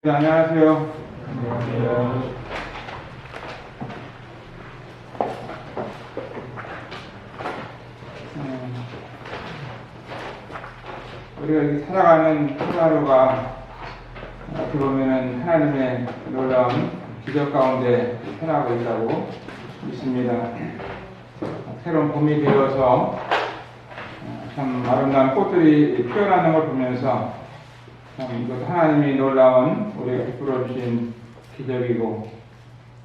네, 안녕하세요. 안녕하세요. 우리가 이렇게 살아가는 하루하루가 어떻게 보면은 하나님의 놀라운 기적 가운데 살아가고 있다고 믿습니다. 새로운 봄이 되어서 참 아름다운 꽃들이 피어나는 걸 보면서 이것도 하나님이 놀라운 우리가 베풀어 주신 기적이고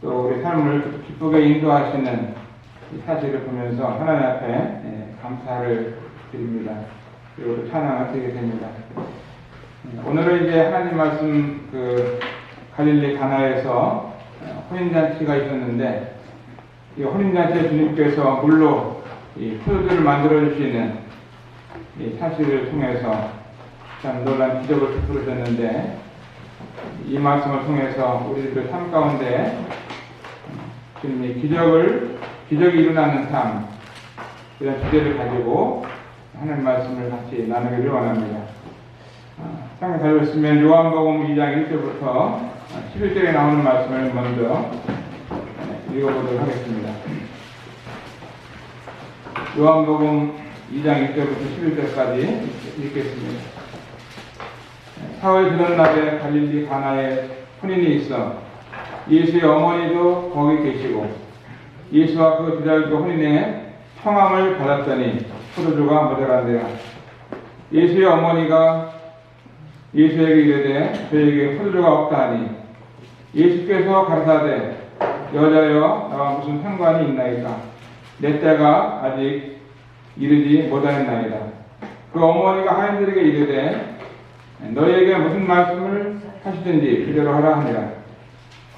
또 우리 삶을 기쁘게 인도하시는 이 사실을 보면서 하나님 앞에 감사를 드립니다. 그리고 또 찬양을 드리게 됩니다. 오늘은 이제 하나님 말씀 갈릴리 가나에서 혼인잔치가 있었는데 이 혼인잔치에 주님께서 물로 이 포도주를 만들어 주시는 이 사실을 통해서 참 놀라운 기적을 베풀어 줬는데 이 말씀을 통해서 우리들 삶 가운데 주님이 기적이 일어나는 삶 이런 주제를 가지고 하나님 말씀을 같이 나누기를 원합니다. 상에 달렸으면 요한복음 2장 1절부터 11절에 나오는 말씀을 먼저 읽어보도록 하겠습니다. 요한복음 2장 1절부터 11절까지 읽겠습니다. 사흘 되던 날에 갈릴리 가나에 혼인이 있어 예수의 어머니도 거기 계시고 예수와 그 두 달도 혼인에 청함을 받았더니 포도주가 모자란대요. 예수의 어머니가 예수에게 이르되 저에게 포도주가 없다 하니 예수께서 가르사대 여자여 나와 무슨 상관이 있나이까 내 때가 아직 이르지 못하였나이다. 그 어머니가 하인들에게 이르되 너희에게 무슨 말씀을 하시든지 그대로 하라 하니라.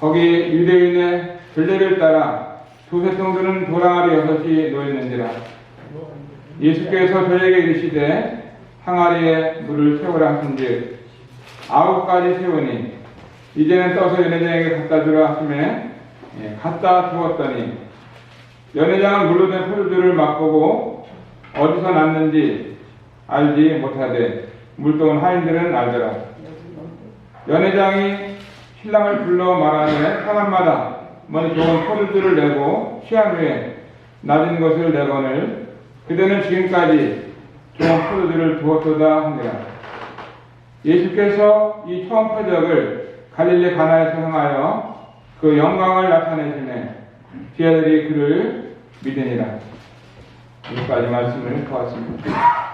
거기 유대인의 전례를 따라 두세 통들은 도랑아리 6이 놓였는지라. 예수께서 저에게 이르시되 항아리에 물을 채우라 하신즉 9가지 채우니 이제는 떠서 연회장에게 갖다 주라 하시매 갖다 주었더니 연회장은 물로 된 포도주를 맛보고 어디서 났는지 알지 못하되 물동은 하인들은 알더라. 연회장이 신랑을 불러 말하되 사람마다 먼저 좋은 포도주를 내고 취한 후에 낮은 것을 내거늘 그대는 지금까지 좋은 포도주를 두었도다 하니라. 예수께서 이 처음 표적을 갈릴리 가나에서 행하여 그 영광을 나타내시매 제자들이 그를 믿으니라. 여기까지 말씀을 보았습니다.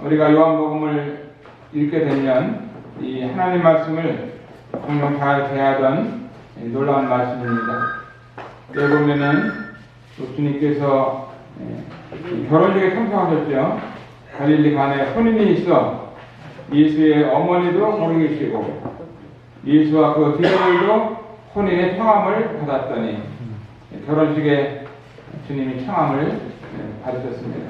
우리가 요한복음을 읽게 되면 이 하나님 말씀을 종종 잘 대하던 놀라운 말씀입니다. 여기 보면은 주님께서 결혼식에 참석하셨죠. 갈릴리 가나에 혼인이 있어 예수의 어머니도 거기 계시고 예수와 그 뒤들도 혼인의 청함을 받았더니 결혼식에 주님이 청함을 받으셨습니다.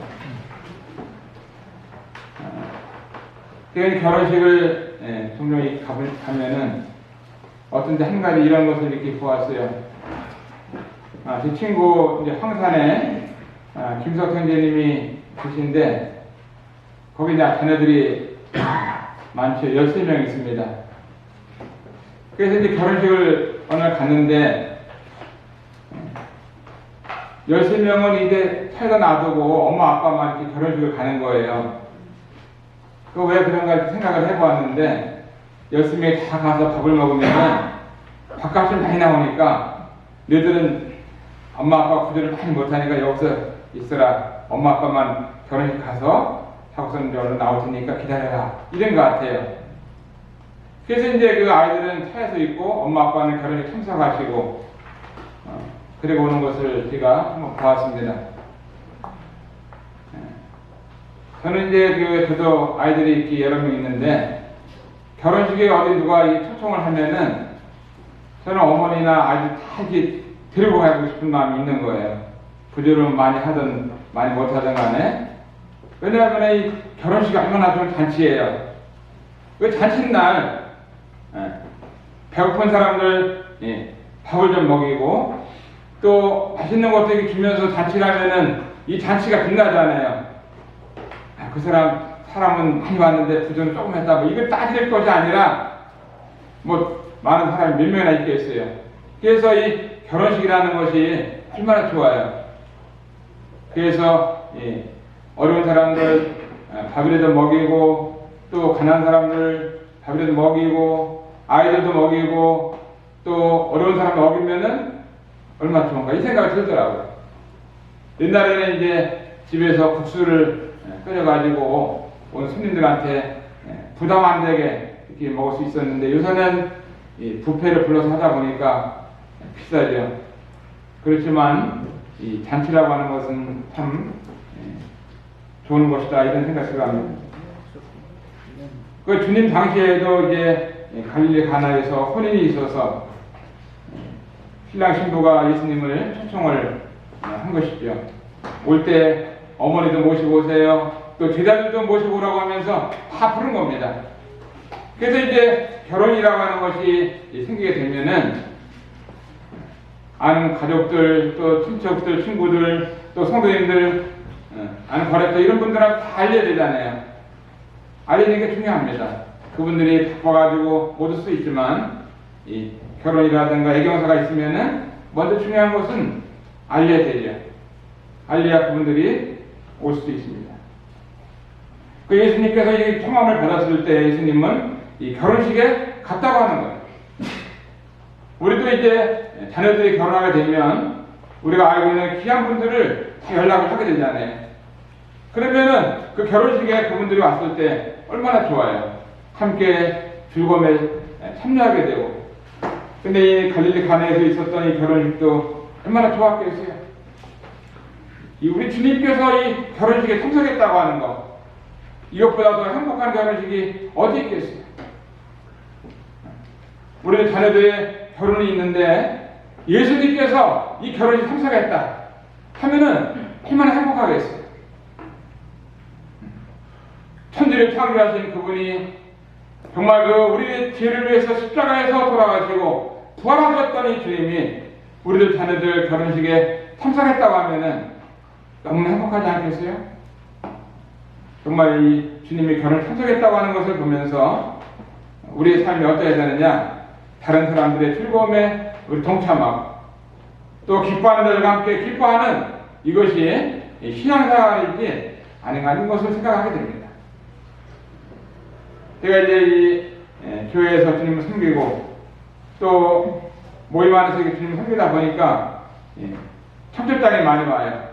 결혼식을 종종 가면은 어떤 데 한 가지 이런 것을 이렇게 보았어요. 제 친구 이제 황산에 김석 형제님이 계신데 거기 이제 자녀들이 많죠. 13명 있습니다. 그래서 이제 결혼식을 어느 날 갔는데 13명은 이제 살다 놔두고 엄마 아빠만 이렇게 결혼식을 가는 거예요. 그 왜 그런가 생각을 해보았는데 10명이 다 가서 밥을 먹으면 밥값이 많이 나오니까 너희들은 엄마 아빠 구조를 많이 못하니까 여기서 있어라. 엄마 아빠만 결혼식 가서 하고서는 얼른 나올 테니까 기다려라. 이런 것 같아요. 그래서 이제 그 아이들은 차에서 있고 엄마 아빠는 결혼식 참석하시고 그리고 오는 것을 제가 한번 보았습니다. 저는 이제 저도 아이들이 이렇게 여러 명 있는데 결혼식에 어디 누가 초청을 하면은 저는 어머니나 아이들 다 이렇게 데리고 가고 싶은 마음이 있는 거예요. 부조를 많이 하든 많이 못하든 간에. 왜냐하면 이 결혼식이 얼마나 좋은 잔치예요. 그 잔치날 배고픈 사람들 밥을 좀 먹이고 또 맛있는 것도 이렇게 주면서 잔치를 하면은 이 잔치가 빛나잖아요. 그 사람은 많이 왔는데 부조는 조금 했다. 이걸 따질 것이 아니라 뭐 많은 사람이 몇 명이나 있겠어요. 그래서 이 결혼식이라는 것이 얼마나 좋아요. 그래서 어려운 사람들 밥이라도 먹이고, 또 가난한 사람들 밥이라도 먹이고, 아이들도 먹이고, 또 어려운 사람 먹이면은 얼마나 좋은가 이 생각이 들더라고요. 옛날에는 이제 집에서 국수를 끓여가지고 온 손님들한테 부담 안 되게 이렇게 먹을 수 있었는데, 요새는 이 뷔페를 불러서 하다 보니까 비싸죠. 그렇지만 이 잔치라고 하는 것은 참 좋은 것이다 이런 생각을 합니다. 그 주님 당시에도 이제 갈릴리 가나에서 혼인이 있어서 신랑 신부가 예수님을 초청을 한 것이죠. 올 때 어머니도 모시고 오세요. 또 제자들도 모시고 오라고 하면서 다 부른 겁니다. 그래서 이제 결혼이라고 하는 것이 생기게 되면은 아는 가족들, 또 친척들, 친구들, 또 성도님들, 아는 거래처 이런 분들한테 다 알려야 되잖아요. 알리는 게 중요합니다. 그분들이 바빠가지고 못 올 수 있지만 이 결혼이라든가 애경사가 있으면은 먼저 중요한 것은 알려야 되죠. 알려야 그분들이 올 수도 있습니다. 그 예수님께서 이 청함을 받았을 때 예수님은 이 결혼식에 갔다고 하는 거예요. 우리도 이제 자녀들이 결혼하게 되면 우리가 알고 있는 귀한 분들을 다 연락을 하게 되잖아요. 그러면은 그 결혼식에 그분들이 왔을 때 얼마나 좋아요. 함께 즐거움에 참여하게 되고. 근데 이 갈릴리 가나에서 있었던 이 결혼식도 얼마나 좋았겠어요. 우리 주님께서 이 결혼식에 참석했다고 하는 것, 이것보다 더 행복한 결혼식이 어디 있겠어요. 우리 자녀들의 결혼이 있는데 예수님께서 이 결혼식에 참석했다 하면은 얼마나 행복하겠어요. 천지를 창조하신 그분이 정말 그 우리의 죄를 위해서 십자가에서 돌아가시고 부활하셨던 이 주님이 우리들 자녀들 결혼식에 참석했다고 하면은 너무나 행복하지 않겠어요? 정말 이 주님이 결혼을 참석했다고 하는 것을 보면서 우리의 삶이 어떠해야 되느냐? 다른 사람들의 즐거움에 우리 동참하고 또 기뻐하는 자들과 함께 기뻐하는 이것이 신앙생활이지 아닌가 하는 것을 생각하게 됩니다. 제가 이제 이 교회에서 주님을 섬기고 또 모임 안에서 주님을 섬기다 보니까 청첩장이 많이 와요.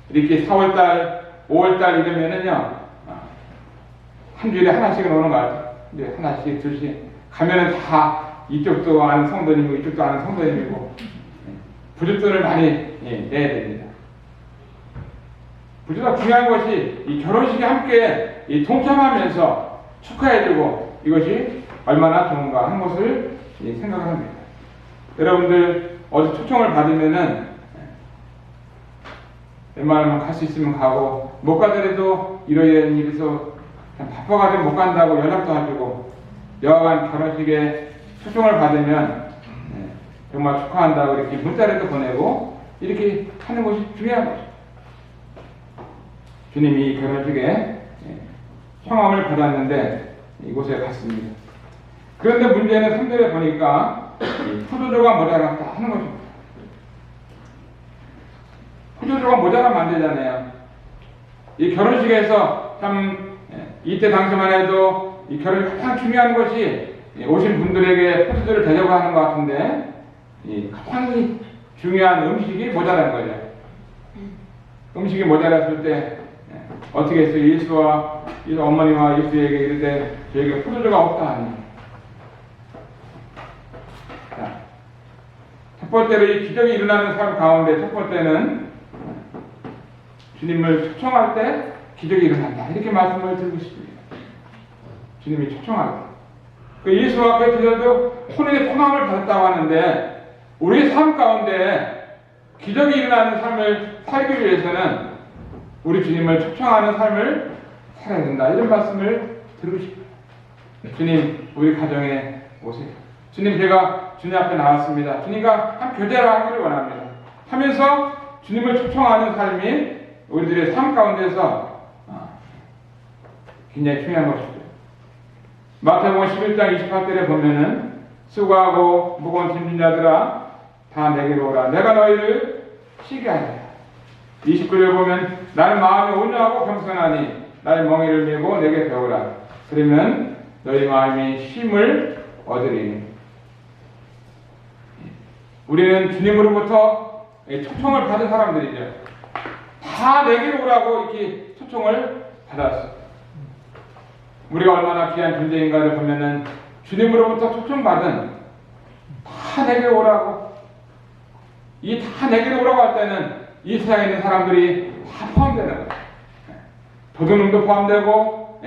이렇게 4월달, 5월달 이러면은요 한 주일에 하나씩은 오는 것 같아요. 이제 하나씩, 둘씩 가면은 다 이쪽도 아는 성도님이고 이쪽도 아는 성도님이고 부적돈을 많이 내야 됩니다. 부적도 중요한 것이 이 결혼식에 함께 동참하면서 축하해주고 이것이 얼마나 좋은가 하는 것을 생각을 합니다. 여러분들 어디 초청을 받으면은 웬만하면 갈 수 있으면 가고 못 가더라도 이러이러한 일에서 바빠가지고 못 간다고 연락도 하시고 여하간 결혼식에 초청을 받으면 정말 축하한다고 이렇게 문자라도 보내고 이렇게 하는 것이 중요한 것이죠. 주님이 이 결혼식에 청함을 받았는데 이곳에 갔습니다. 그런데 문제는 3절에 보니까 포도주가 모자랐다 하는 것입니다. 포도주가 모자라면 안 되잖아요. 이 결혼식에서 참 이때 당시만 해도 이 결혼이 가장 중요한 것이 오신 분들에게 포도주를 대접을 하는 것 같은데 가장 중요한 음식이 모자란 거죠. 음식이 모자랐을 때 어떻게 했어요? 예수와 어머니와 예수에게 이르되 저에게 포도주가 없다 하니. 자, 첫 번째로 이 기적이 일어나는 삶 가운데 첫 번째는 주님을 초청할 때 기적이 일어난다. 이렇게 말씀을 드리고 싶습니다. 주님이 초청할 때. 그 예수와 그 제자도 혼인의 청함을 받았다고 하는데 우리 삶 가운데 기적이 일어나는 삶을 살기 위해서는 우리 주님을 초청하는 삶을 살아야 된다. 이런 말씀을 드리고 싶어요. 주님, 우리 가정에 오세요. 주님, 제가 주님 앞에 나왔습니다. 주님과 한 교제를 하기를 원합니다. 하면서 주님을 초청하는 삶이 우리들의 삶 가운데서 굉장히 중요한 것이죠. 마태복음 11장 28절에 보면은 수고하고 무거운 짐진 자들아 다 내게로 오라. 내가 너희를 쉬게 하리라. 29절 보면 나는 마음이 온유하고 겸손하니 나의 멍에를 메고 내게 배우라. 그러면 너희 마음이 쉼을 얻으리니. 우리는 주님으로부터 초청을 받은 사람들이죠. 다 내게로 오라고 이렇게 초청을 받았어. 우리가 얼마나 귀한 존재인가를 보면은 주님으로부터 초청받은 다 내게로 오라고. 이 다 내게로 오라고 할 때는 이 세상에 있는 사람들이 다 포함되는 거예요. 도둑놈도 포함되고,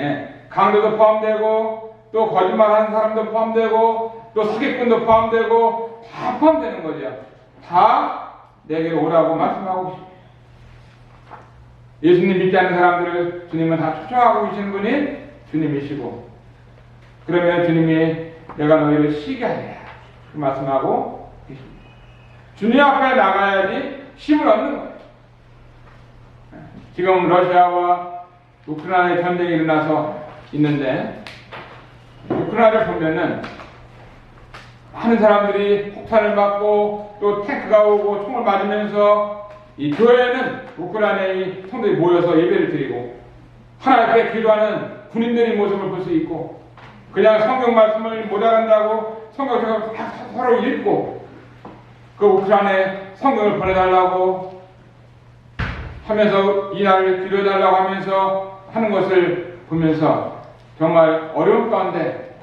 강도도 포함되고, 또 거짓말하는 사람도 포함되고, 또 사기꾼도 포함되고, 다 포함되는 거죠. 다 내게로 오라고 말씀하고 계십니다. 예수님 믿지 않는 사람들을 주님은 다 초청하고 계시는 분이 주님이시고, 그러면 주님이 내가 너희를 쉬게 하리라 그 말씀하고 계십니다. 주님 앞에 나가야지 힘을 얻는 거예요. 지금 러시아와 우크라이나의 전쟁이 일어나서 있는데, 우크라이나를 보면은 많은 사람들이 폭탄을 맞고 또 탱크가 오고 총을 맞으면서 이 교회에는 우크라이나의 성도들이 모여서 예배를 드리고 하나님께 기도하는 군인들의 모습을 볼 수 있고, 그냥 성경 말씀을 못 알아간다고 성경책을 서로 읽고 그 우크라이나에 성경을 보내달라고 하면서 이날을 기도해달라고 하면서 하는 것을 보면서 정말 어려운 가운데,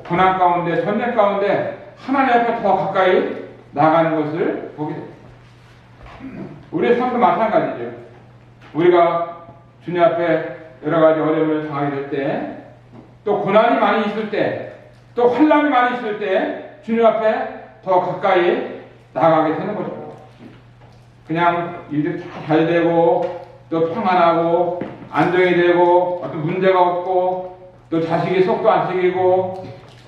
고난 가운데, 전쟁 가운데 하나님 앞에 더 가까이 나가는 것을 보게 됩니다. 우리의 삶도 마찬가지죠. 우리가 주님 앞에 여러 가지 어려움을 당하게 될 때, 또 고난이 많이 있을 때, 또 환난이 많이 있을 때 주님 앞에 더 가까이 나가게 되는 것입니다. 그냥 일들이 다 잘 되고 또 평안하고 안정이 되고 어떤 문제가 없고 또 자식이 속도 안 새기고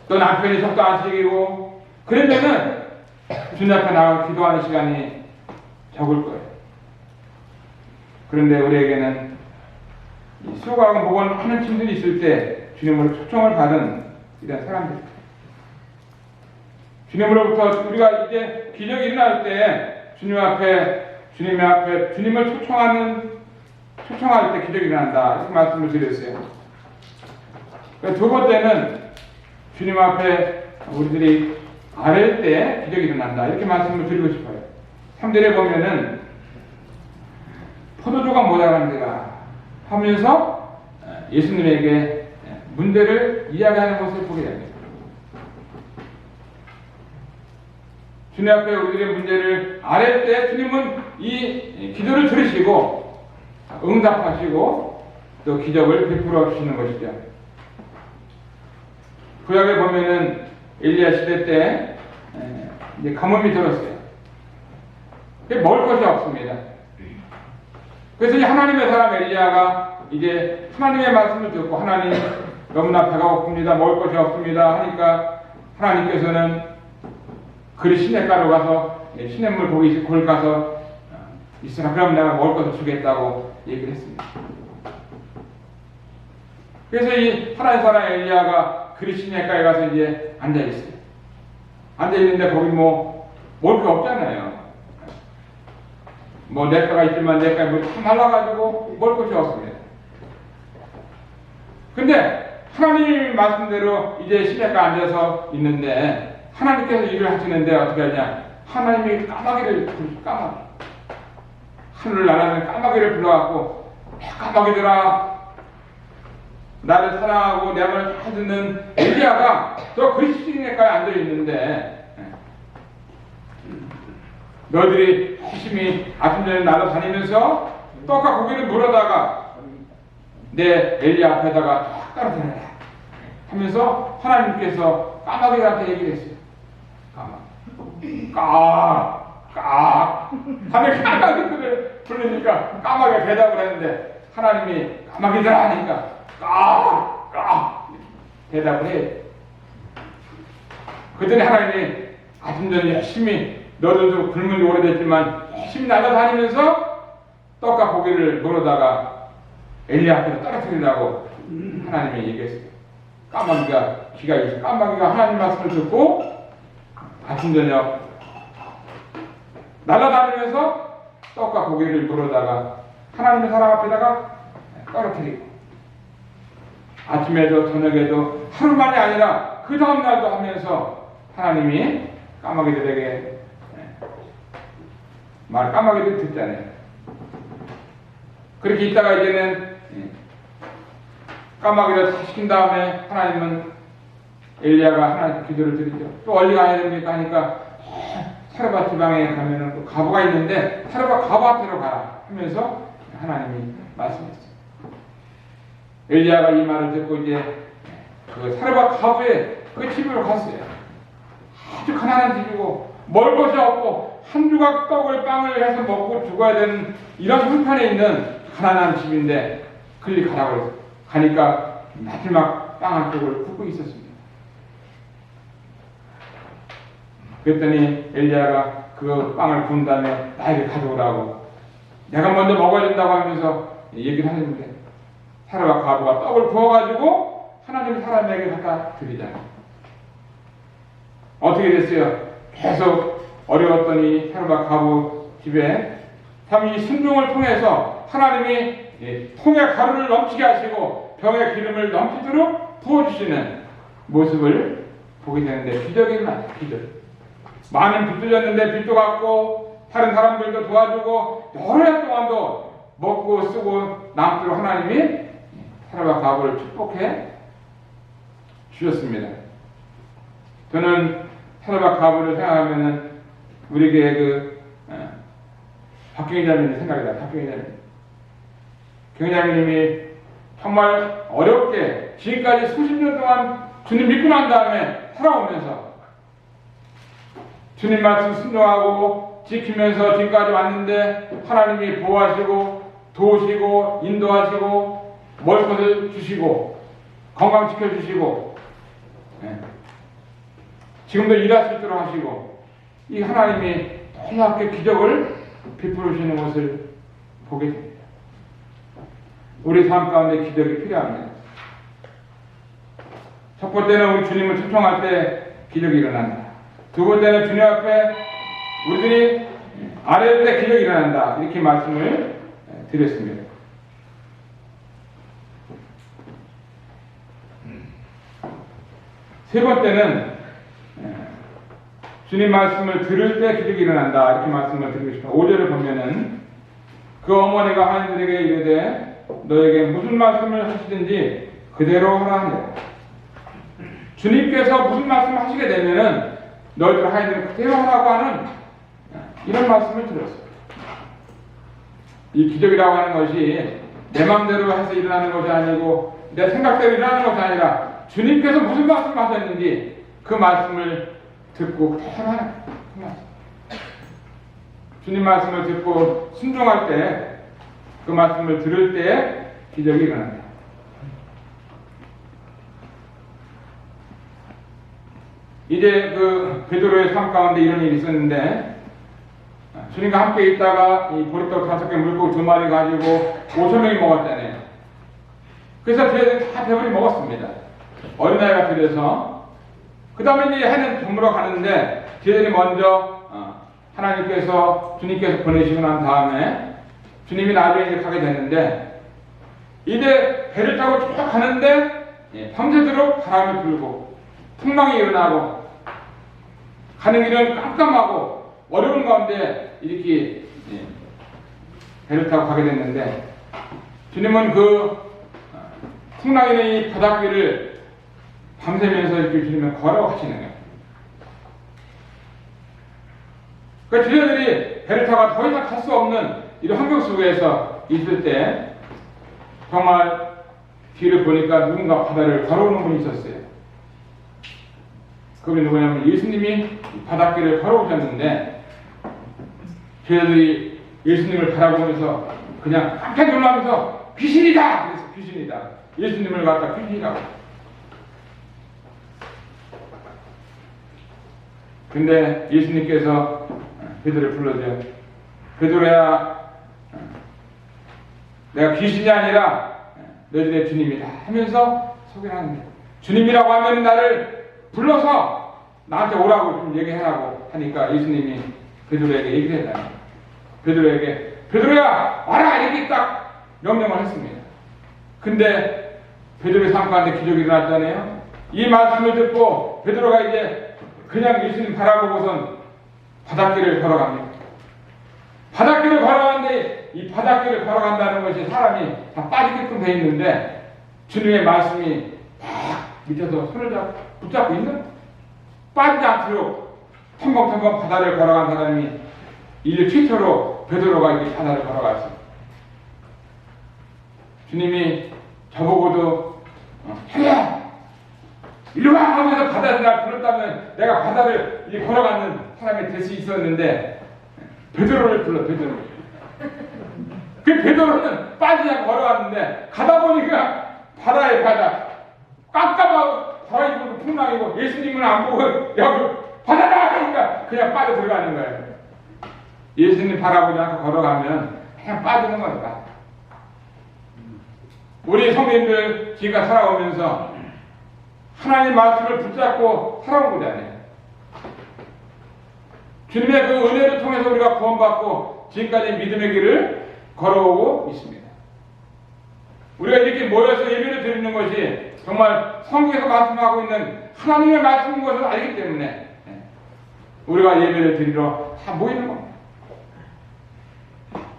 또 남편이 속도 안 새기고 그러면은 주님 앞에 나가서 기도하는 시간이 적을 거예요. 그런데 우리에게는 수고하고 무거운 짐들이 있을 때 주님으로 초청을 받은 이런 사람들, 주님으로부터 우리가 이제 기적이 일어날 때 주님의 앞에 주님을 초청할 때 기적이 일어난다 이렇게 말씀을 드렸어요. 두 번째는 주님 앞에 우리들이 아랠 때 기적이 일어난다 이렇게 말씀을 드리고 싶어요. 3절에 보면은 포도주가 모자란데가 하면서 예수님에게 문제를 이야기하는 것을 보게 됩니다. 주님 앞에 우리들의 문제를 아랠 때 주님은 이 기도를 들으시고 응답하시고 또 기적을 베풀어 주시는 것이죠. 구약에 보면은 엘리야 시대 때 이제 가뭄이 들었어요. 먹을 것이 없습니다. 그래서 이 하나님의 사람 엘리야가 이제 하나님의 말씀을 듣고 하나님 너무나 배가 고픕니다. 먹을 것이 없습니다 하니까 하나님께서는 그리 시냇가로 가서 시냇물 거기 가서 있으라. 그럼 내가 먹을 것을 주겠다고 얘기를 했습니다. 그래서 이 하나님 사람 엘리야가 그리 시냇가에 가서 이제 앉아 있어요. 앉아 있는데 거기 뭐 먹을 게 없잖아요. 뭐 냇가가 있지만 냇가에 물이 다 말라가지고 먹을 것이 없습니다. 근데 하나님 말씀대로 이제 시냇가에 앉아서 있는데 하나님께서 일을 하시는데 어떻게 하냐? 하나님이 까마귀를 하늘을 나라는 까마귀를 불러갖고 까마귀들아 나를 사랑하고 내 말을 다 듣는 엘리야가 저 그리스도인에까지 앉아 있는데 너희들이 열심히 아침 전에 날아다니면서 떡과 고기를 물어다가 내 엘리야 앞에다가 탁 떨어뜨려라 하면서 하나님께서 까마귀한테 얘기를 했어요. 하면 까마귀들을 부르니까 까마귀가 대답을 했는데 하나님이 까마귀들아 하니까 대답을 해요. 그랬더니 하나님이 아침 전에 열심히 너들도 굶은 지 오래됐지만 열심히 날아다니면서 떡과 고기를 물어다가 엘리야 앞에서 떨어뜨리라고 하나님이 얘기했어요. 까마귀가 귀가 있어. 까마귀가 하나님 말씀을 듣고 아침 저녁 날아다니면서 떡과 고기를 물어다가 하나님의 사람 앞에다가 떨어뜨리고, 아침에도 저녁에도 하루만이 아니라 그 다음 날도 하면서 하나님이 까마귀들에게 까마귀들 듣잖아요. 그렇게 있다가 이제는 까마귀를 다 시킨 다음에 하나님은 엘리야가 하나님께 기도를 드리죠. 또 어디 가야 됩니까 하니까 사르밧 지방에 가면은 또 가보가 있는데 사르밧 가보 앞으로 가라 하면서 하나님이 말씀했어요. 엘리야가 이 말을 듣고 이제 그 사르밧 가보에 그 집으로 갔어요. 아주 가난한 집이고 먹을 것이 없고 한 조각 떡을 빵을 해서 먹고 죽어야 되는 이런 형편에 있는 가난한 집인데 그리 가라고 했어요. 가니까 마지막 빵 한쪽을 굽고 있었습니다. 그랬더니 엘리야가 그 빵을 구운 다음에 나에게 가져오라고, 내가 먼저 먹어야 된다고 하면서 얘기를 하는데 사르밧 과부가 떡을 구워가지고 하나님 사람에게 갖다 드리잖아요. 어떻게 됐어요? 계속 어려웠더니 사르밧 과부 집에 참 이 순종을 통해서 하나님이 통에 가루를 넘치게 하시고 병에 기름을 넘치도록 부어주시는 모습을 보게 되는데 기적이 일어나요. 기적. 많은 빚도 졌는데 빚도 갚고 다른 사람들도 도와주고 여러 해 동안도 먹고 쓰고 남도록 하나님이 사르밧 과부를 축복해 주셨습니다. 저는 사르밧 과부를 생각하면은 우리에게 박경희자매님 생각이 나요. 박경희자매님. 경희자매님이 정말 어렵게 지금까지 수십 년 동안 주님 믿고 난 다음에 살아오면서 주님 말씀 순종하고 지키면서 지금까지 왔는데 하나님이 보호하시고 도우시고 인도하시고 먹을 것을 주시고 건강 지켜주시고 지금도 일할 수 있도록 하시고 이 하나님이 놀랍게 기적을 베풀으시는 것을 보게 됩니다. 우리 삶 가운데 기적이 필요합니다. 첫 번째는 우리 주님을 초청할 때 기적이 일어난다. 두 번째는 주님 앞에 우리들이 아뢰일 때 기적이 일어난다. 이렇게 말씀을 드렸습니다. 세 번째는 주님 말씀을 들을 때 기적이 일어난다. 이렇게 말씀을 드리고 싶어요. 5절을 보면은 그 어머니가 하인들에게 이르되 너에게 무슨 말씀을 하시든지 그대로 하라 하니라. 주님께서 무슨 말씀을 하시게 되면은 너희들 하인들은 그대로 하라고 하는 이런 말씀을 들었어요. 이 기적이라고 하는 것이 내 마음대로 해서 일어나는 것이 아니고 내 생각대로 일어나는 것이 아니라 주님께서 무슨 말씀을 하셨는지 그 말씀을 듣고 그대로 하는 그 말씀. 주님 말씀을 듣고 순종할 때 그 말씀을 들을 때 기적이 일어납니다. 이제 그 베드로의 삶 가운데 이런 일이 있었는데 주님과 함께 있다가 이 보리떡 5개 물고기 2마리 가지고 5,000명이 먹었잖아요. 그래서 저희들이 다 배불리 먹었습니다. 어린아이가 들여서 그 다음에 이제 해는 저물어 가는데 저희들이 먼저 하나님께서 주님께서 보내시고 난 다음에 주님이 나중에 이제 가게 됐는데 이제 배를 타고 쭉 가는데 밤새도록 바람이 불고 풍랑이 일어나고 가는 길은 깜깜하고 어려운 가운데 이렇게 배를 타고 가게 됐는데 주님은 그 풍랑이 있는 이 바닷길을 밤새면서 이렇게 주님은 걸어가시는 거예요. 그러니까 저희들이 배를 타고 더 이상 갈 수 없는 이런 환경 속에서 있을 때 정말 뒤를 보니까 누군가 바다를 걸어오는 분이 있었어요. 그분이 누구냐면 예수님이 바닷길을 걸어오셨는데 저희들이 예수님을 바라보면서 그냥 깜짝 놀라면서 귀신이다! 그래서 귀신이다. 예수님을 갖다 귀신이라고. 근데 예수님께서 베드로를 불러줘. 베드로야, 내가 귀신이 아니라 너희들의 주님이다 하면서 소개를 하는 거예요. 주님이라고 하면 나를 불러서 나한테 오라고 좀 얘기하라고 하니까 예수님이 베드로에게 얘기를 했다. 베드로에게 베드로야 와라 이렇게 딱 명령을 했습니다. 근데 베드로의 삶 가운데 기적이 일어났잖아요. 이 말씀을 듣고 베드로가 이제 그냥 예수님 바라보고선 바닷길을 걸어갑니다. 바닷길을 걸어가는데 이 바닷길을 걸어간다는 것이 사람이 다 빠지게끔 돼 있는데 주님의 말씀이 딱 밑에서 손을 붙잡고 있는 빠지지 않도록 텀벙텀벙 바다를 걸어간 사람이 인류 최초로 베드로가 이렇게 바다를 걸어갔습니다. 주님이 저보고도 형이야 이리 와 하면서 바다를 날 불렀다면 내가 바다를 이렇게 걸어가는 사람이 될 수 있었는데 베드로를 불러 베드로. 그 베드로는 빠지지 않고 걸어갔는데 가다 보니까 바다에 바다 깜깜하고 바람이 불고 풍랑이고 예수님은 안 보고 여기 바다다 하니까 그냥 빠져 들어가는 거예요. 예수님 바라보지 않고 걸어가면 그냥 빠지는 거니까. 우리 성도님들 지금까 살아오면서 하나님의 말씀을 붙잡고 살아온 거잖아요. 주님의 그 은혜를 통해서 우리가 구원받고 지금까지 믿음의 길을 걸어오고 있습니다. 우리가 이렇게 모여서 예배를 드리는 것이 정말 성경에서 말씀하고 있는 하나님의 말씀인 것을 알기 때문에 우리가 예배를 드리러 다 모이는 겁니다.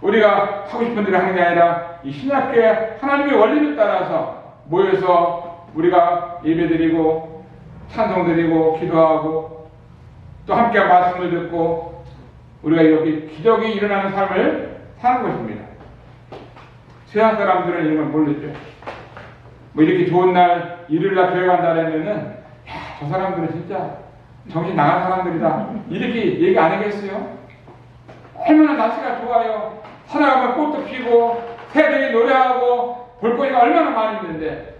우리가 하고 싶은 대로 하는 게 아니라 이 신약계 하나님의 원리를 따라서 모여서 우리가 예배드리고 찬송드리고 기도하고 또 함께 말씀을 듣고 우리가 이렇게 기적이 일어나는 삶을 사는 것입니다. 세상 사람들은 이런 걸 모르죠. 뭐 이렇게 좋은 날 일요일날 교회 간다라면은 저 사람들은 진짜 정신 나간 사람들이다 이렇게 얘기 안 하겠어요? 얼마나 날씨가 좋아요. 산에 가면 꽃도 피고 새들이 노래하고 볼거리가 얼마나 많이 있는데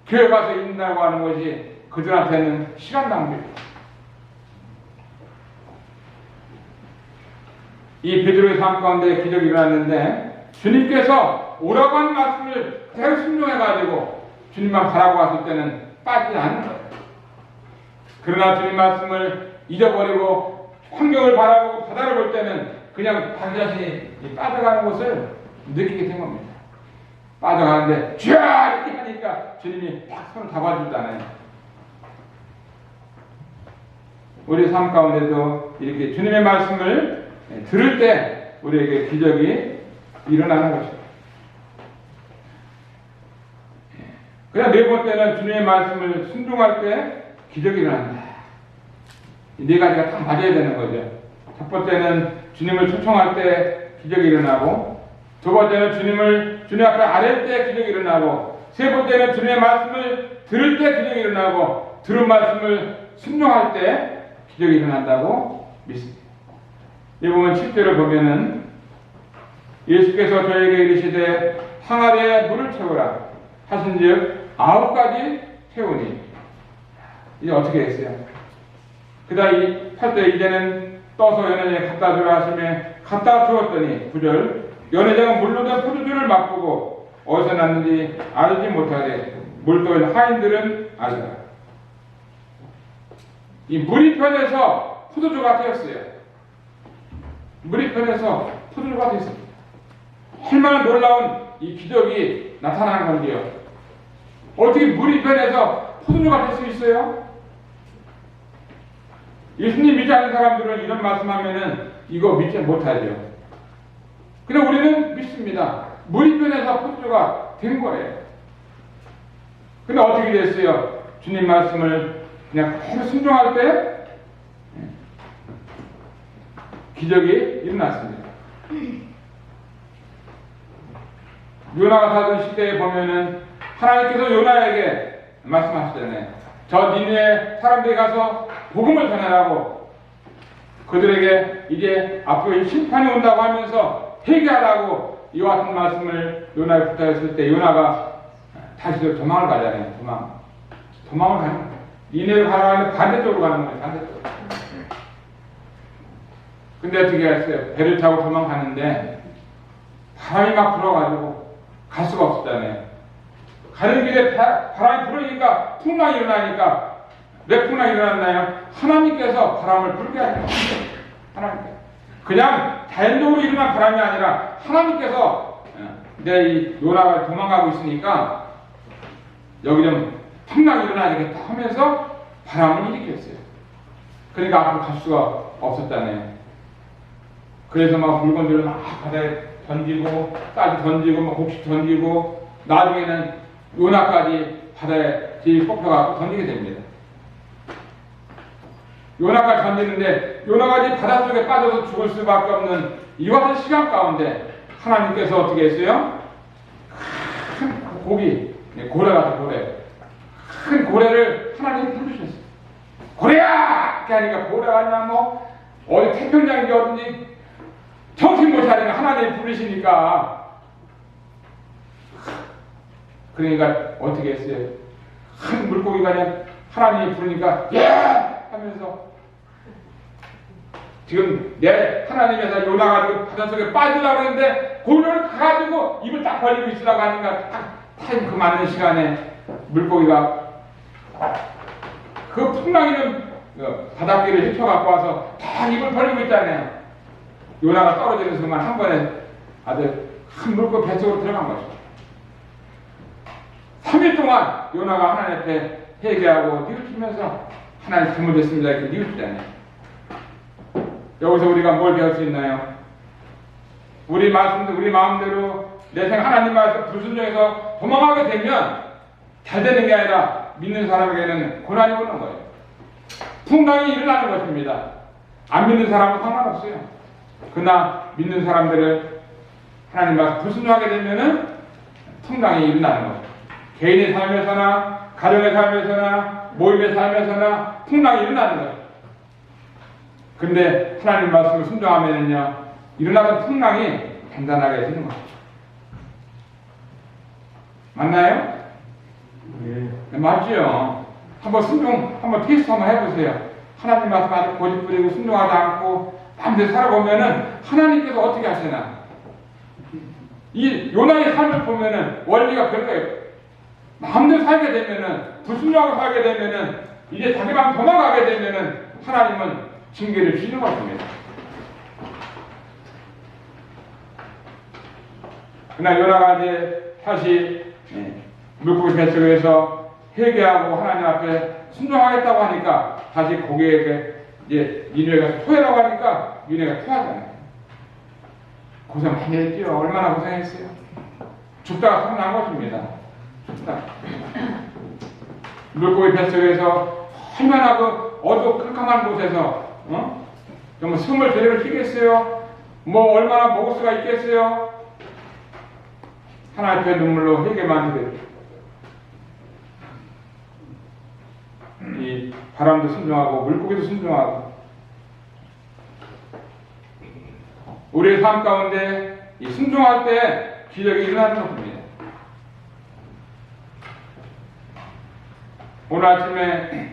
교회 가서 있는다고 하는 것이 그들한테는 시간 낭비입니다. 이 베드로의 삶 가운데 기적이 일어났는데 주님께서 오라고 하는 말씀을 그대로 순종해가지고 주님만 바라고 왔을 때는 빠지지 않는 거예요. 그러나 주님 말씀을 잊어버리고 환경을 바라보고 바다를 볼 때는 그냥 자기 자신이 빠져가는 것을 느끼게 된 겁니다. 빠져가는데 쥐야 이렇게 하니까 주님이 딱 손을 잡아주잖아요. 우리 삶 가운데도 이렇게 주님의 말씀을 들을 때 우리에게 기적이 일어나는 것입니다. 그냥 네 번째는 주님의 말씀을 순종할 때 기적이 일어난다. 이 네 가지가 딱 맞아야 되는 거죠. 첫 번째는 주님을 초청할 때 기적이 일어나고, 두 번째는 주님 앞에 아랠 때 기적이 일어나고, 세 번째는 주님의 말씀을 들을 때 기적이 일어나고, 들은 말씀을 순종할 때 기적이 일어난다고 믿습니다. 이 부분 10절을 보면은 예수께서 저에게 이르시되 항아리에 물을 채우라 하신즉 9가지 채우니. 이제 어떻게 했어요? 그 다음 8절 이제는 떠서 연회장에 갖다 주라 하시며 갖다 주었더니 9절 연회장은 물로 된 포도주를 맛보고 어디서 났는지 알지 못하되 물도인 하인들은 알더라. 이 물이 편해서 포도주가 되었어요. 물이 편해서 포도주가 되었습니다. 얼마나 놀라운 이 기적이 나타나는 건데요. 어떻게 물이 편해서 포도주가 될 수 있어요? 예수님 믿지 않는 사람들은 이런 말씀하면은 이거 믿지 못하죠. 근데 우리는 믿습니다. 물이 편해서 포도주가 된 거예요. 근데 어떻게 됐어요? 주님 말씀을 그냥 순종할 때 기적이 일어났습니다. 요나가 살던 시대에 보면은 하나님께서 요나에게 말씀하시잖아요. 저 니네 사람들이 가서 복음을 전하라고, 그들에게 이제 앞으로 심판이 온다고 하면서 회개하라고 이와 같은 말씀을 요나에 부탁했을 때 요나가 다시 도망을 가잖아요. 도망을 가는 거예요. 니네를 가라는 반대쪽으로 가는 거예요. 반대쪽으로. 근데 어떻게 했어요? 배를 타고 도망가는데 바람이 막 불어가지고 갈 수가 없었잖아요. 가는 길에 바람이 불으니까 풍랑이 일어나니까 왜 풍랑이 일어났나요? 하나님께서 바람을 불게 하는 거예요. 하나님께서. 그냥 자연적으로 일어난 바람이 아니라 하나님께서 내 이 요나가 도망가고 있으니까 여기 좀 풍랑이 일어나야겠다 하면서 바람을 일으켰어요. 그러니까 앞으로 갈 수가 없었잖아요. 그래서 막 물건들을 막 바다에 던지고 까지 던지고 막 곡식 던지고 나중에는 요나까지 바다에 뒤에 뽑혀가지고 던지게 됩니다. 요나까지 던지는데 요나가 바닷속에 빠져서 죽을 수밖에 없는 이와 같은 시간 가운데 하나님께서 어떻게 했어요? 큰 고기, 고래 같은 고래, 큰 고래를 하나님이 부르셨어요. 고래야! 이렇게 하니까 고래가 아니야 뭐 어디 태평양인지 어딘지 정신 못 차리는 하나님이 부르시니까 그러니까 어떻게 했어요? 큰 물고기가 그냥 하나님이 부르니까 예! 하면서 지금 내 하나님에서 요나가지고 바닷속에 빠지려고 했는데 고래를 가가지고 입을 딱 벌리고 있으라고 하니까 딱 타임 그 맞는 시간에 물고기가 그 풍랑이는 바닷길을 휘쳐갖고 와서 딱 입을 벌리고 있잖아요. 요나가 떨어지는 순간 한 번에 아주 큰 물고기 뱃속으로 들어간 거죠. 3일 동안 요나가 하나님 앞에 회개하고 뉘우치면서 하나님 잘못했습니다 이렇게 뉘우치잖아요. 여기서 우리가 뭘 배울 수 있나요? 우리 마음대로 내 생 하나님 말씀 불순종해서 도망가게 되면 잘 되는 게 아니라 믿는 사람에게는 고난이 오는 거예요. 풍랑이 일어나는 것입니다. 안 믿는 사람은 상관없어요. 그러나 믿는 사람들은 하나님 말씀 불순종하게 되면은 풍랑이 일어나는 거죠. 개인의 삶에서나 가정의 삶에서나 모임의 삶에서나 풍랑이 일어나는 거죠. 근데 하나님 말씀을 순종하면은요 일어나는 풍랑이 단단하게 되는 거죠. 맞나요? 네, 맞죠? 한번 테스트 한번 해보세요. 하나님 말씀 아주 고집부리고 순종하지 않고 마음대로 살아보면은 하나님께서 어떻게 하시나? 이 요나의 삶을 보면은 원리가 그런 거예요. 마음대로 살게 되면은 불순종하고 살게 되면은 이제 자기 마음 도망가게 되면은 하나님은 징계를 주시는 것입니다. 그러나 요나가 이제 다시 물고기 뱃속에서 회개하고 하나님 앞에 순종하겠다고 하니까 다시 고개에게 이제 니느웨가 토해라고 하니까 니느웨가 토하잖아요. 고생 많이 했죠. 얼마나 고생했어요. 죽다가 살아난 것입니다. 죽다. 물고기 뱃속에서 얼마나 그 어둡고 캄캄한 곳에서 정말 숨을 제대로 쉬겠어요? 뭐 얼마나 먹을 수가 있겠어요? 하나님의 눈물로 회개만 해도 이 바람도 순종하고 물고기도 순종하고 우리의 삶 가운데 이 순종할 때 기적이 일어나는 것입니다. 오늘 아침에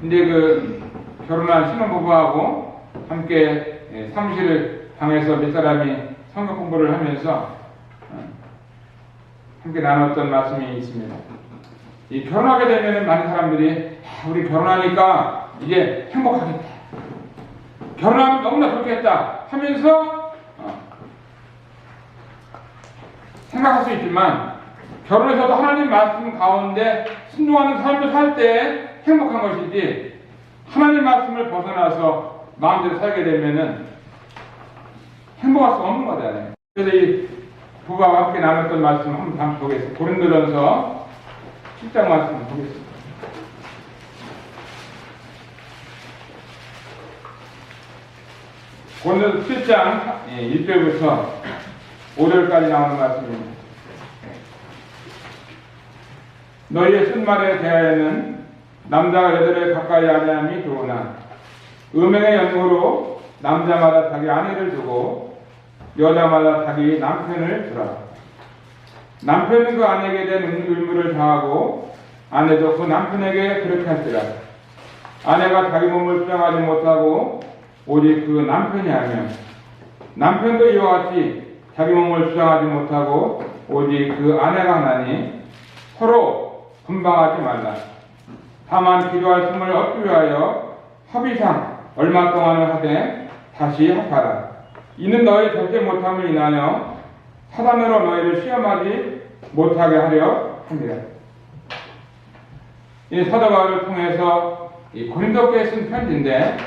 이제 그 결혼한 신혼부부하고 함께 사무실 방에서 몇 사람이 성경 공부를 하면서 함께 나눴던 말씀이 있습니다. 이 결혼하게 되면 많은 사람들이 우리 결혼하니까 이제 행복하겠다. 결혼하면 너무나 좋겠다 하면서 생각할 수 있지만 결혼해서도 하나님 말씀 가운데 순종하는 삶을 살 때 행복한 것이지 하나님 말씀을 벗어나서 마음대로 살게 되면은 행복할 수 없는 거잖아요. 그래서 이 부부와 함께 나눴던 말씀 한번 보겠습니다. 고린도전서 7장 말씀 보겠습니다. 고린도전서 7장 1절부터 5절까지 나오는 말씀입니다. 너희의 쓴말에 대하여는 남자가 여자를 가까이 아니함이 좋으나 음행의 연고로 남자마다 자기 아내를 두고 여자마다 자기 남편을 두라. 남편은 그 아내에게 대한 의무를 다하고 아내도 그 남편에게 그렇게 할지라. 아내가 자기 몸을 수양하지 못하고 오직 그 남편이 하며 남편도 이와 같이 자기 몸을 수양하지 못하고 오직 그 아내가 하나니 서로 분방하지 말라. 다만 필요할 틈을 얻기 위하여 합의상 얼마 동안을 하되 다시 합하라. 이는 너희 절대 못함을 인하여 사단으로 너희를 시험하지 못하게 하려 합니다. 이 사도 바울을 통해서 이 고린도교에 쓴 편지인데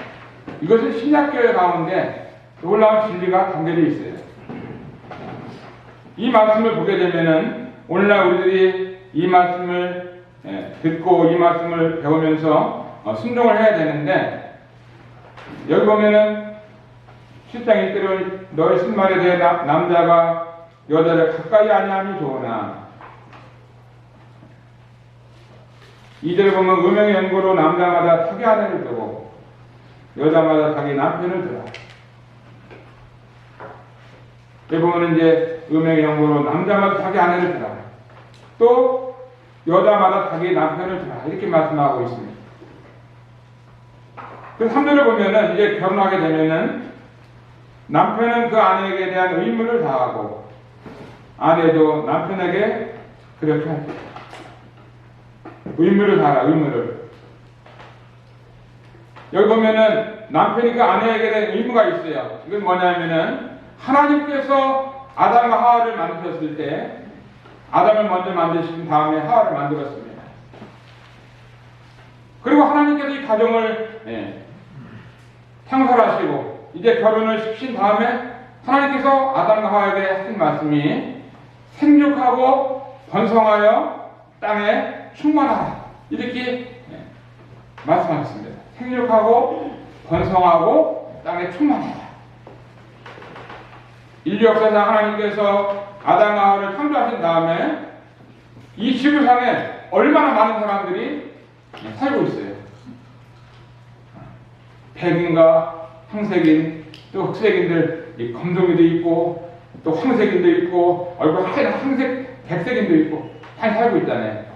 이것은 신약교회 가운데 놀라운 진리가 담겨져 있어요. 이 말씀을 보게 되면은 오늘날 우리들이 이 말씀을 듣고 이 말씀을 배우면서 순종을 해야 되는데, 여기 보면은 7장 1절은 너의 쓴말에 대해 남자가 여자를 가까이 아니함이 좋으나, 2절에 보면 음행의 연고로 남자마다 자기 아내를 두고 여자마다 자기 남편을 두라. 여기 보면 이제 음행의 연고로 남자마다 자기 아내를 두라, 또 여자마다 자기 남편을 두라, 이렇게 말씀하고 있습니다. 그 3절을 보면은 이제 결혼하게 되면은 남편은 그 아내에게 대한 의무를 다하고 아내도 남편에게 그렇게 할 때 의무를 다하라, 의무를. 여기 보면은 남편이 그 아내에게 대한 의무가 있어요. 이건 뭐냐면은 하나님께서 아담과 하와를 만드셨을 때 아담을 먼저 만드신 다음에 하와를 만들었습니다. 그리고 하나님께서 이 가정을 창설하시고 이제 결혼을 시킨 다음에 하나님께서 아담과 하와에게 하신 말씀이 생육하고 번성하여 땅에 충만하라, 이렇게 말씀하셨습니다. 생육하고 번성하고 땅에 충만하라. 인류 역사상 하나님께서 아담과 하와를 창조하신 다음에 이 지구상에 얼마나 많은 사람들이 살고 있어요. 백인과 황색인, 또 흑색인들, 검정이도 있고 또 황색인도 있고 얼굴 하얀 황색, 백색인도 있고 다 살고 있잖아요.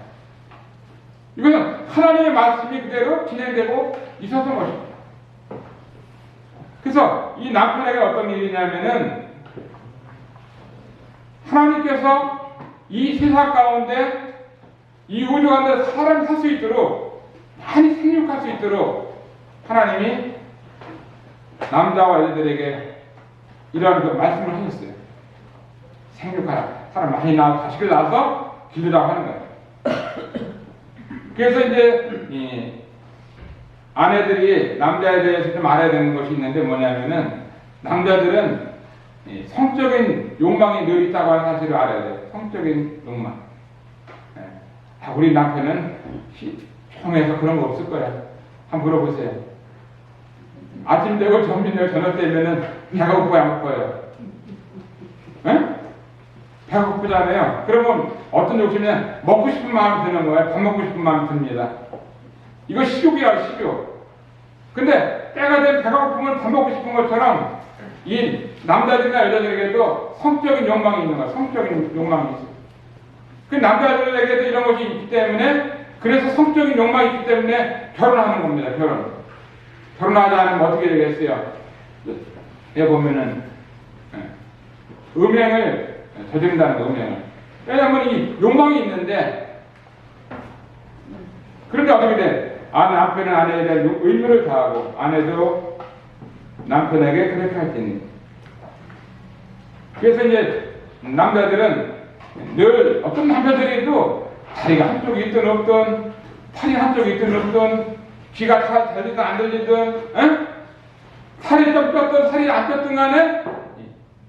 이거는 하나님의 말씀이 그대로 진행되고 있었던 것입니다. 그래서 이 남편에게 어떤 일이냐면은 하나님께서 이 세상 가운데 이 우주 가운데 사람이 살 수 있도록, 많이 생육할 수 있도록 하나님이 남자와 여자들에게 이러한 말씀을 하셨어요. 생육하라, 사람 많이 낳아 자식을 낳아서 기르라고 하는 거예요. 그래서 이제 이 아내들이 남자에 대해서 좀 알아야 되는 것이 있는데 뭐냐면은 남자들은 성적인 욕망이 늘 있다고 하는 사실을 알아야 돼요. 성적인 욕망. 우리 남편은 조용해서 그런 거 없을 거야. 한번 물어보세요. 아침 되고 점심 되고 저녁 되면은 배가 고파요, 안 고파요? 배가 고프잖아요. 그러면 어떤 욕심이냐, 먹고 싶은 마음이 드는 거예요. 밥 먹고 싶은 마음이 듭니다. 이거 식욕이야, 식욕. 근데 때가 되면 배가 고프면 밥 먹고 싶은 것처럼 이 남자들이나 여자들에게도 성적인 욕망이 있는 거야. 성적인 욕망이 있어. 그 남자들에게도 이런 것이 있기 때문에, 그래서 성적인 욕망이 있기 때문에 결혼하는 겁니다. 결혼하지 않으면 어떻게 되겠어요? 여기 보면은 음행을 저지른다는 거, 음행을. 왜냐하면 이 욕망이 있는데, 그런데 어떻게 돼? 남편은 아내에 대한 의무를 다하고 아내도 남편에게 그렇게 할 테니. 그래서 이제 남자들은 늘 어떤 남자들이도 다리가 한쪽이 있든 없든, 팔이 한쪽이 있든 없든, 귀가 잘 들리든 안 들리든, 살이 좀 쪘든 살이 안 쪘든 간에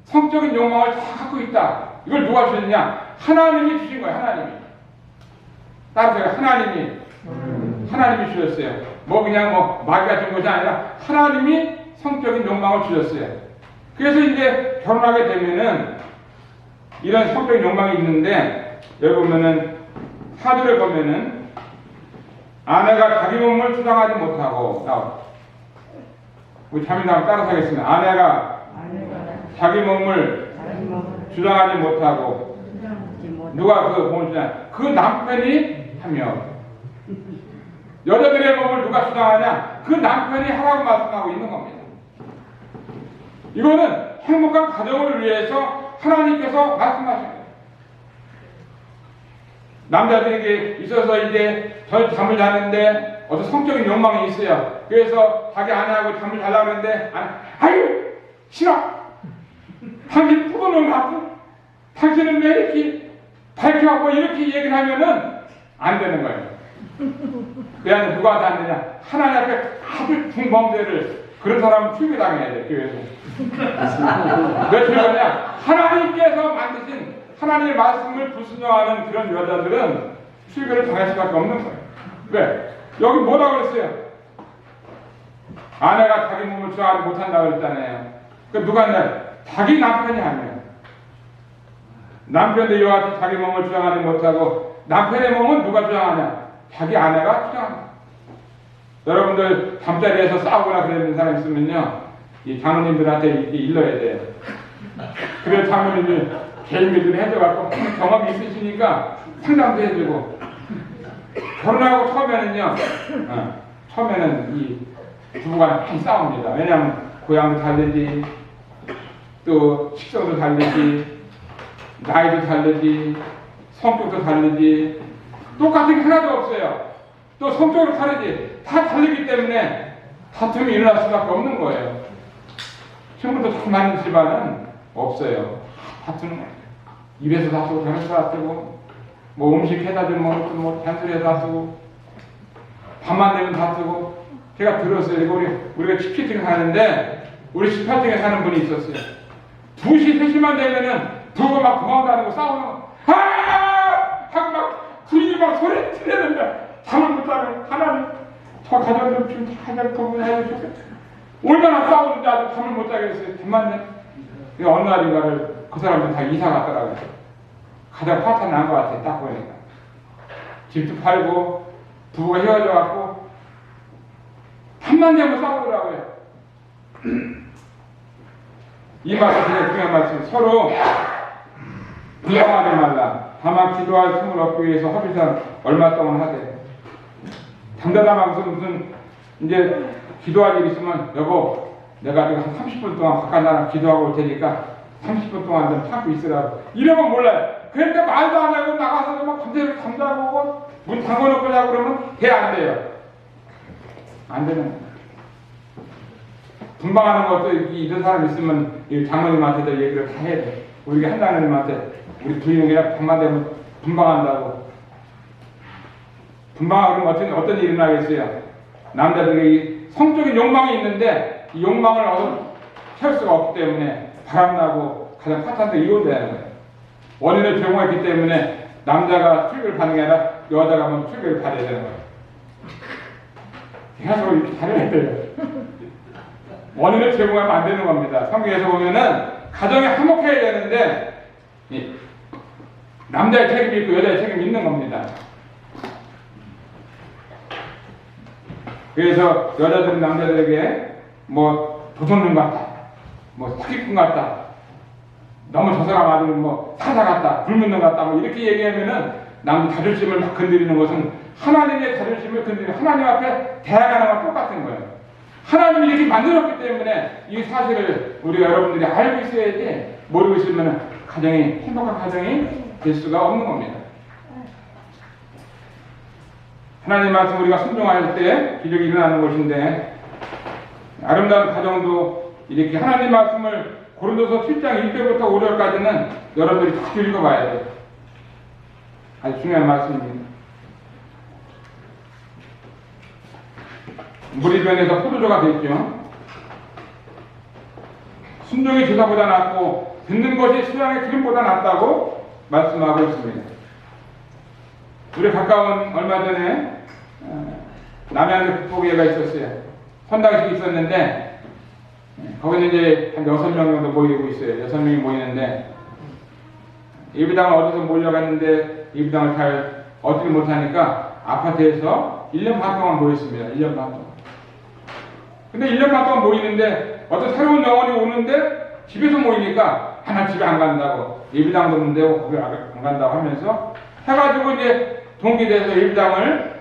성적인 욕망을 다 갖고 있다. 이걸 누가 주셨냐? 하나님이 주신 거예요. 하나님이. 따라서 하나님이 주셨어요. 그냥 마귀가 준 것이 아니라 하나님이 성적인 욕망을 주셨어요. 그래서 이제 결혼하게 되면은 이런 성적인 욕망이 있는데, 여기 보면은 4절에 보면은 아내가 자기 몸을 주장하지 못하고, 우리 자매님 따라서 하겠습니다. 아내가 자기 몸을 주장하지 못하고, 누가 그 몸을 주장? 그 남편이 하며. 여자들의 몸을 누가 주장하냐? 그 남편이 하라고 말씀하고 있는 겁니다. 이거는 행복한 가정을 위해서 하나님께서 말씀하신 거예요. 남자들에게 있어서 이제 잠을 자는데 어떤 성적인 욕망이 있어요. 그래서 자기 아내하고 잠을 자려고 하는데 아유 싫어. 당신 부도는 같고 당신은 왜 이렇게 밝혀갖고 이렇게 얘기를 하면은 안 되는 거예요. 그 안에 누구한테 안 되냐? 하나님 앞에 아주 중범죄를 그런 사람은 출교당해야 돼, 교회에서. 왜 출교냐? 하나님께서 만드신 하나님의 말씀을 불순종하는 그런 여자들은 출교를 당할 수밖에 없는 거예요. 왜? 여기 뭐라고 그랬어요? 아내가 자기 몸을 좋아하지 못한다고 그랬잖아요. 그 누가 했냐? 자기 남편이 아니에요. 남편도 이와 같이 자기 몸을 주장하지 못하고 남편의 몸은 누가 주장하냐? 자기 아내가 주장한다. 여러분들 잠자리에서 싸우거나 그러는 사람 있으면요, 이 장모님들한테 이렇게 일러야 돼요. 그래서 장모님이 개인기를 해줘갖고 경험이 있으시니까 상담도 해주고. 결혼하고 처음에는 이 부부가 많이 싸웁니다. 왜냐하면 고향도 다르지, 또 식성도 다르지, 나이도 다르지, 성격도 다르지, 똑같은 게 하나도 없어요. 또 성격도 다르지. 다 다르기 때문에 다툼이 일어날 수밖에 없는 거예요. 친구도 잘 맞는 집안은 없어요. 다투는 거예요. 입에서 다투고 저에서 다투고, 뭐 음식 해다 주면 뭐 잔소리에서 다투고, 밤만 되면 다투고. 제가 들었어요. 우리가 17층에 사는데 우리 18층에 사는 분이 있었어요. 2시, 3시만 되면은 부부가 막 도망다니고 싸우는 거. 하고 막 부인이 막 소리 지르는데 잠을 못 자고 하나님 저 가정 좀 가정 부분해 주셨어요. 얼마나 싸우는지 아주 잠을 못 자게 했어요. 잠만요. 어느 날인가를 그 사람들 다 이사 갔더라고요. 가장 파탄 난 것 같아요. 딱 보니까 집도 팔고 부부가 헤어져갖고 한만 되면 싸우더라고요. 이 말씀 그냥 중요한 말씀. 서로 불평하지 말라. 다만 기도할 틈을 얻기 위해서 허비상 얼마 동안 하되. 잠자다만 무슨 이제 기도할 일 있으면 여보 내가 한 30분 동안 바깥 나라 기도하고 올 테니까 30분 동안 좀 참고 있으라고. 이러면 몰라요. 그러니까 말도 안 하고 나가서 막 밤새도록 잠자고 문 잠궈놓고 자고 그러면 안 돼요. 안 되는 거예요. 분방하는 것도 이런 사람 있으면 장모님한테도 얘기를 다 해야 돼. 우리 한장님한테 우리 부인은 그냥 밤만 되면 분방한다고. 분방하고 그러면 어떤 일이 나겠어요? 남자들이 성적인 욕망이 있는데 이 욕망을 채울 수가 없기 때문에 바람나고 가장 파탄도 이혼되는 거예요. 원인을 제공했기 때문에 남자가 출교를 받는 게 아니라 여자가 한번 출교를 받아야 되는 거예요. 계속 이렇게 다녀야 돼요. 원인을 제공하면 안 되는 겁니다. 성경에서 보면은 가정이 화목해야 되는데 남자의 책임이 있고 여자의 책임이 있는 겁니다. 그래서 여자들은 남자들에게 뭐 도둑놈 같다, 뭐 사기꾼 같다, 너무 저 사람 아주 뭐 사자 같다, 불문능 같다, 뭐 이렇게 얘기하면은 남 자존심을 막 건드리는 것은 하나님의 자존심을 건드리는 하나님 앞에 대항하는 것과 똑같은 거예요. 하나님이 이렇게 만들었기 때문에 이 사실을 우리가 여러분들이 알고 있어야지 모르고 있으면 가정이 행복한 가정이 될 수가 없는 겁니다. 하나님 말씀 우리가 순종할 때 기적이 일어나는 것인데 아름다운 가정도 이렇게 하나님 말씀을 고린도서 7장 1절부터 5절까지는 여러분들이 다 읽어봐야 돼요. 아주 중요한 말씀입니다. 물이 변해서 포도주가 됐죠. 순종이 제사보다 낫고 듣는 것이 수양의 기름보다 낫다고 말씀하고 있습니다. 우리 가까운 얼마 전에 남양주 북부교회가 있었어요. 헌당식이 있었는데 거기는 이제 한 6명 정도 모이고 있어요. 6명이 모이는데 예배당을 어디서 몰려갔는데 예배당을 잘 얻지 못하니까 아파트에서 1년 반 동안 모였습니다. 1년 반 동안. 근데 1년 반 동안 모이는데 어떤 새로운 영혼이 오는데 집에서 모이니까 난 집에 안 간다고, 예배당도 없는데 거기 안 간다고 하면서 해가지고 이제 동기돼서 예배당을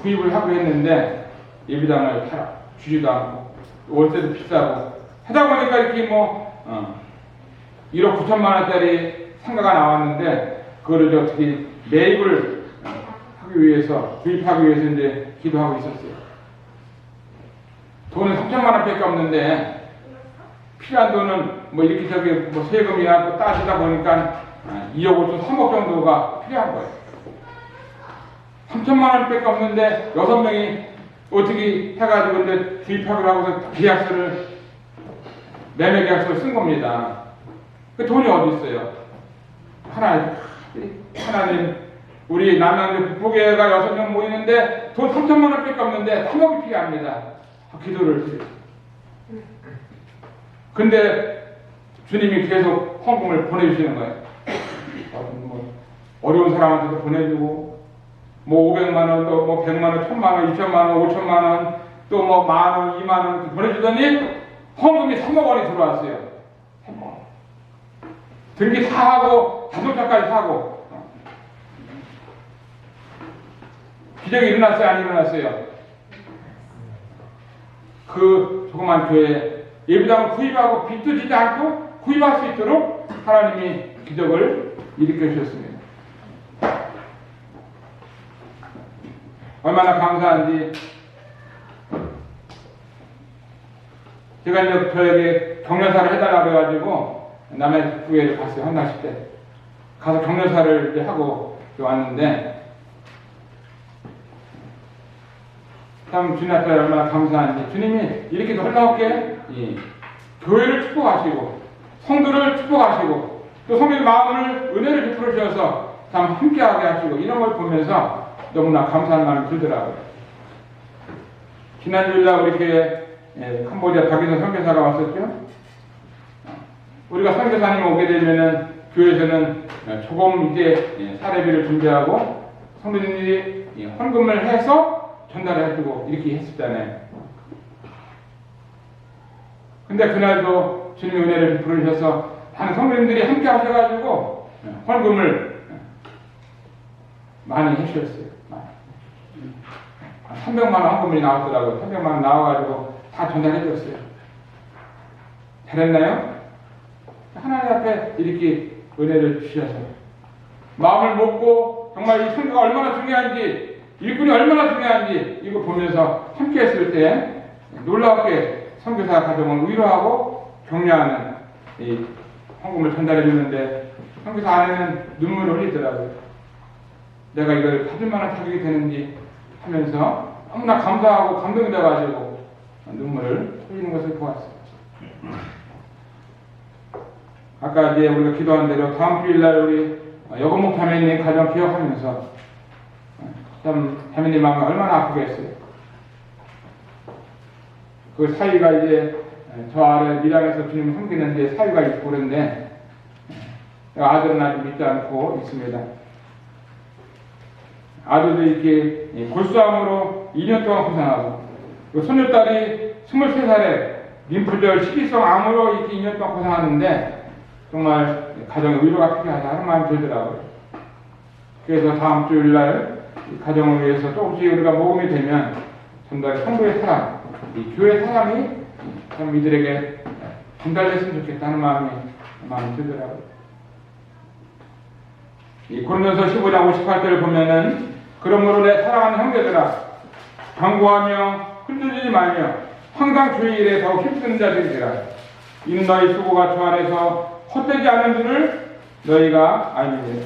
구입을 하고 했는데 예배당을 주지도 않고 월세도 비싸고 하다 보니까 이렇게 1억 9천만 원짜리 상가가 나왔는데 그거를 어떻게 매입을 위해서, 구입하기 위해서 이제 기도하고 있었어요. 돈은 3천만 원밖에 없는데, 필요한 돈은 뭐 이렇게 저기 뭐 세금이나 또 따지다 보니까 2억 5천, 3억 정도가 필요한 거예요. 3천만 원밖에 없는데 6명이 어떻게 해가지고 이제 구입하기로 하고서 계약서를, 매매 계약서를 쓴 겁니다. 그 돈이 어디 있어요? 하나님, 우리 남양주 북부교회가 6명 모이는데 돈 3천만 원밖에 없는데 3억이 필요합니다. 기도를 드려요. 근데 주님이 계속 헌금을 보내주시는 거예요. 뭐 어려운 사람한테도 보내주고, 뭐 500만 원, 또 뭐 100만 원, 1000만 원, 2000만 원, 5000만 원, 또 뭐 10,000원, 20,000원 보내주더니 헌금이 3억 원이 들어왔어요. 3억 원. 등기 다 하고 자동차까지 사고. 기적이 일어났어요? 안 일어났어요? 그 조그만 교회 예배당을 구입하고 빚도 지지 않고 구입할 수 있도록 하나님이 기적을 일으켜 주셨습니다. 얼마나 감사한지. 제가 이제 저에게 격려사를 해달라고 해가지고 남의 교회를 갔어요. 한날씩 때 가서 격려사를 이제 하고 왔는데, 참 주님 앞에 얼마나 감사한지. 주님이 이렇게 놀랍게 교회를 축복하시고 성도를 축복하시고 또 성도의 마음을 은혜를 베풀어 주셔서 참 함께하게 하시고, 이런 걸 보면서 너무나 감사한 마음이 들더라고요. 지난 주일날 우리 교회 캄보디아 박인선 선교사가 왔었죠. 우리가 선교사님 오게 되면은 교회에서는 조금 이제 사례비를 준비하고 성도님들이 헌금을 해서 전달을 해주고 이렇게 했었잖아요. 근데 그날도 주님의 은혜를 베풀어 주셔서 다른 성도님들이 함께 하셔가지고 헌금을 많이 해주셨어요. 300만 원 헌금이 나왔더라고요. 300만 원 나와가지고 다 전달해 줬어요. 잘했나요? 하나님 앞에 이렇게 은혜를 주셔서 마음을 먹고 정말 이 선교가 얼마나 중요한지, 일꾼이 얼마나 중요한지 이거 보면서 함께 했을 때 놀랍게 선교사 가정을 위로하고 격려하는 이 헌금을 전달해 주는데, 선교사 안에는 눈물을 흘리더라고요. 내가 이걸 받을만한 자격이 되는지 하면서 너무나 감사하고 감동이 돼가지고 눈물을 흘리는 것을 보았어요. 아까 이제 우리가 기도한 대로 다음 주일날 우리 여건목 자매님 가정 기억하면서 참 자매님 마음이 얼마나 아프겠어요. 그 사위가 이제 저 아래 밀양에서 주님을 섬기는 데 사위가 있고 그런데 아들은 아직 믿지 않고 있습니다. 아들도 이렇게 골수암으로 2년 동안 고생하고, 손녀딸이 23살에 림프절 식이성 암으로 이렇게 2년 동안 고생하는데 정말 가정의 위로가 필요하다 하는 마음이 들더라고요. 그래서 다음 주일날 가정을 위해서 조금씩 우리가 모금이 되면 전달 성도의 사람, 이 교회 사람이 참 이들에게 전달됐으면 좋겠다는 마음이 들더라고요. 이 고린도서 15장 58절을 보면은, 그러므로 내 사랑하는 형제들아, 강구하며 흔들리지 말며 항상 주의 일에 더욱 힘쓰는 자들이라. 이는 너희 수고가 주 안에서 헛되지 않은 줄을 너희가 알미니라.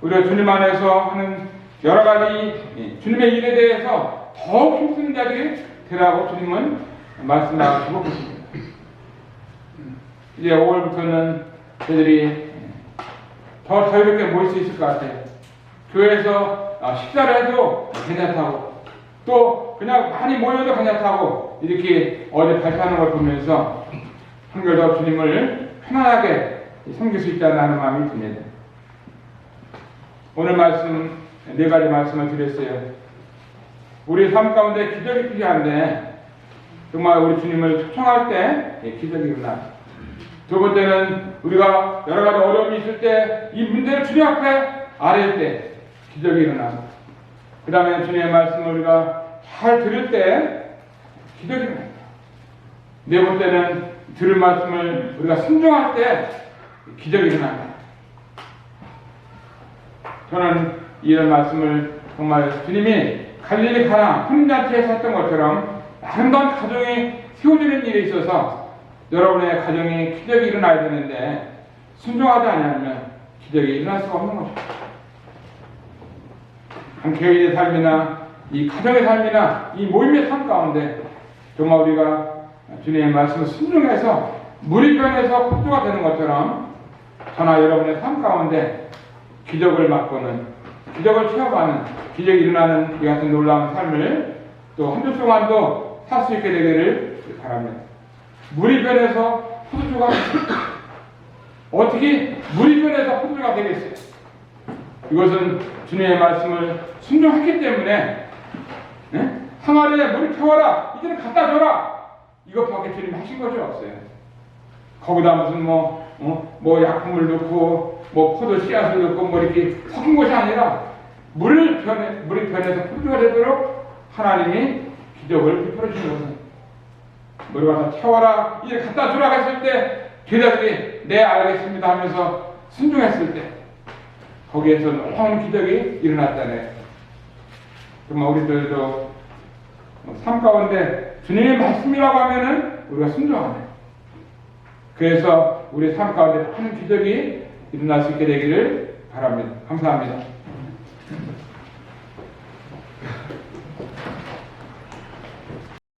우리가 주님 안에서 하는 여러 가지 주님의 일에 대해서 더욱 힘쓰는 자들이 되라고 주님은 말씀하시고 계십니다. 이제 5월부터는 저희들이 더 자유롭게 모일 수 있을 것 같아요. 교회에서 식사를 해도 괜찮다고, 또 그냥 많이 모여도 괜찮다고 이렇게 어제 발표하는 걸 보면서 한결 더 주님을 편안하게 섬길 수 있다는 마음이 듭니다. 오늘 말씀 4가지 말씀을 드렸어요. 우리 삶 가운데 기적이 필요한데 정말 우리 주님을 초청할 때 기적이 일어나. 두 번째는 우리가 여러 가지 어려움이 있을 때 이 문제를 주님 앞에 아뢰일 때 기적이 일어나. 그 다음에 주님의 말씀을 우리가 잘 들을 때 기적이 일어나. 네 번째는 들을 말씀을 우리가 순종할 때 기적이 일어난다. 저는 이런 말씀을 정말 주님이 갈릴리 가나 혼인잔치에서 했던 것처럼 아름다운 가정이 세워지는 일에 있어서 여러분의 가정이 기적이 일어나야 되는데 순종하지 않으면 기적이 일어날 수가 없는 거죠. 한 교회의 삶이나 이 가정의 삶이나 이 모임의 삶 가운데 정말 우리가 주님의 말씀을 순종해서 물이 변해서 폭주가 되는 것처럼 저나 여러분의 삶 가운데 기적을 맛보는, 기적을 체험하는, 기적이 일어나는 이 같은 놀라운 삶을 또 한 주 동안도 살 수 있게 되기를 바랍니다. 물이 변해서 포도주가 어떻게 물이 변해서 포도주가 되겠어요? 이것은 주님의 말씀을 순종했기 때문에 항아리에 물을 태워라, 이제는 갖다 줘라, 이것밖에 주님 하신 것이 없어요. 거기다 무슨 뭐 약품을 넣고 뭐 포도 씨앗을 넣고 뭐 이렇게 섞은 것이 아니라 물이 변해서 포도주가 되도록 하나님이 기적을 베풀어 주신 것은 물을 가서 태워라, 이제 갖다 주라 했을 때 제자들이 네 알겠습니다 하면서 순종했을 때 거기에서 놀라운 기적이 일어났다네. 정말 우리들도 삶 가운데 주님의 말씀이라고 하면은 우리가 순종하네. 그래서 우리 삶 가운데 큰 기적이 일어날 수 있게 되기를 바랍니다. 감사합니다.